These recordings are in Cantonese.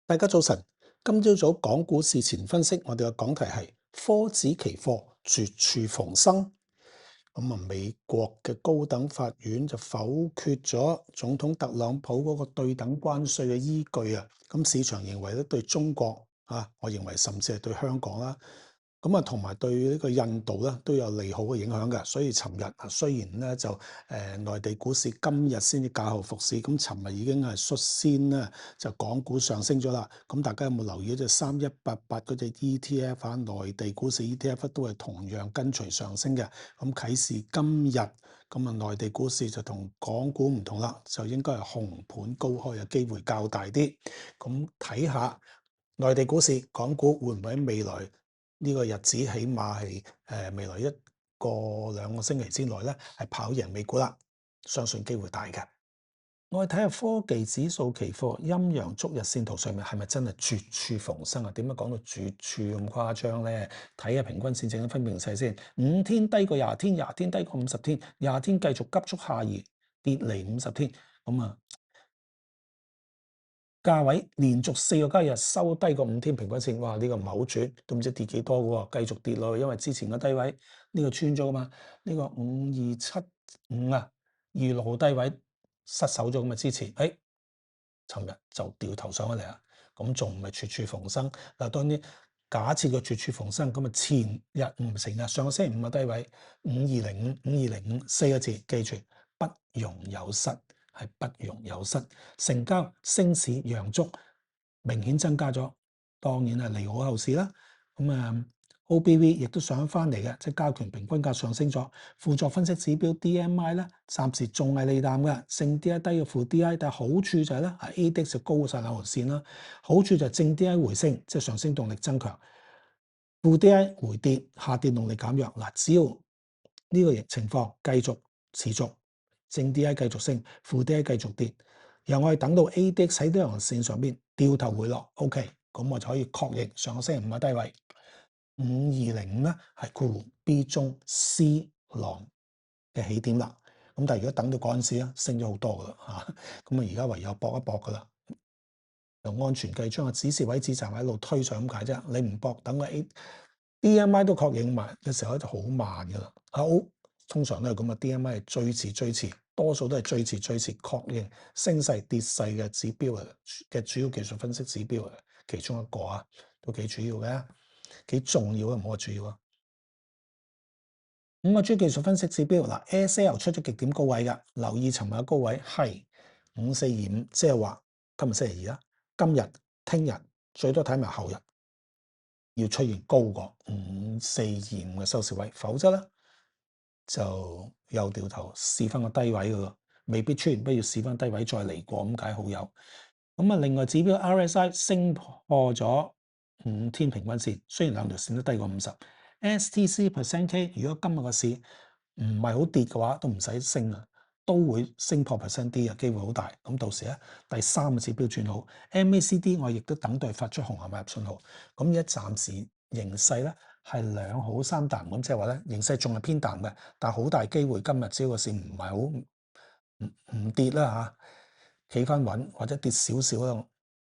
大家早晨，今朝早港股市前分析，我哋嘅講題係科指期貨絕處逢生。美國嘅高等法院就否決咗總統特朗普嗰個對等關稅嘅依據啊。市場認為咧對中國啊，我認為甚至係對香港啦。同埋對呢個印度咧都有利好嘅影響嘅，所以尋日啊雖然咧就內地股市今日先至假後復市，尋日已經係率先咧就港股上升咗啦。大家有冇留意隻3188嗰隻 ETF 啊？內地股市 ETF 都係同樣跟隨上升嘅。啟示今日內地股市就同港股唔同啦，就應該係紅盤高開嘅機會較大啲。睇下內地股市、港股會唔會喺未來呢個日子，起碼係未來1個2個星期之內咧，係跑贏美股啦，相信機會大嘅。我哋睇下科技指數期貨陰陽燭日線圖上面係咪真係絕處逢生啊？點解講到絕處咁誇張咧？睇下平均線整體分辨勢先，5天低過20天，20天低過50天，20天繼續急速下移，跌離50天，價位連續4個交易日收低過5天平均線，哇！呢個唔係好準，都唔知跌幾多嘅喎，繼續跌落去，因為之前嘅低位呢個穿咗噶嘛，呢個5275啊，2月6號低位失守咗咁嘅支持，尋日就掉頭上咗嚟啦，仲唔係絕處逢生？嗱，當然假設個絕處逢生，前日唔成日，上個星期五嘅低位5205四個字，記住不容有失。係不容有失，成交升市陽燭明顯增加咗，當然係利好後市啦。OBV 亦都上翻嚟嘅，即係加權平均價上升咗。輔助分析指標 DMI 咧，暫時仲係利淡嘅，正 DI 低過負 DI，但係好處就係咧，ADX 就高晒兩條線啦。好處就係正 DI 回升，即係上升動力增強；負 DI 回跌，下跌動力減弱。嗱，只要呢個情況繼續持續。正 D.I 繼續升，負 D.I 繼續跌，然後我哋等到 A.D.X 喺呢條線上邊掉頭回落 ，OK， 咁我就可以確認上個星期五嘅低位5205咧係括弧 B 中 C 浪嘅起點啦。但係如果等到嗰陣時咧，升咗好多噶啦嚇，而家唯有搏一搏噶啦，用安全計將個指示位置站喺度推上咁解啫。你唔搏，等個 D.M.I 都確認埋嘅時候咧，就好慢噶啦。通常都係咁啊 ，D.M.I 係最遲，多數都係最遲確認升勢跌勢嘅指標嘅主要技術分析指標嚟，其中一個啊，都幾主要嘅，幾重要嘅，唔好話主要啊。主要技術分析指標嗱 ，ASL 出咗極點高位㗎，留意尋日嘅高位係5425，即係話今日星期二啦，今日、聽日最多睇埋後日要出現高過5425嘅收市位，否則咧，就又掉頭試翻個低位噶咯，未必出現，不如試翻低位再嚟過咁解好友。另外指標 RSI 升破咗5天平均線，雖然兩條線都低過50。STC percent K 如果今日個市唔係好跌嘅話，都唔使升啊，都會升破 percent D 嘅機會好大。到時咧第3個指標轉好 MACD 我亦都等待發出紅藍買入信號。而家暫時形勢咧係2好3淡，即係話咧形勢仲係偏淡嘅，但係好大機會今日只要個市唔係好唔跌啦嚇，企翻穩或者跌少少啦，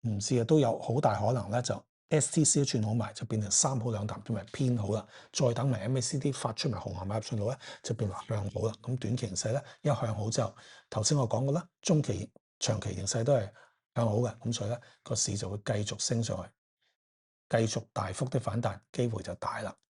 唔知啊，都有好大可能咧就 STC 都轉好埋，就變成3好2淡，變為偏好啦。再等埋 MACD 發出埋紅藍買入信號咧，就變為向好啦。短期形勢咧一向好之後，頭先我講過啦，中期、長期形勢都係向好嘅，所以咧個市就會繼續升上去，繼續大幅的反彈，機會就大啦。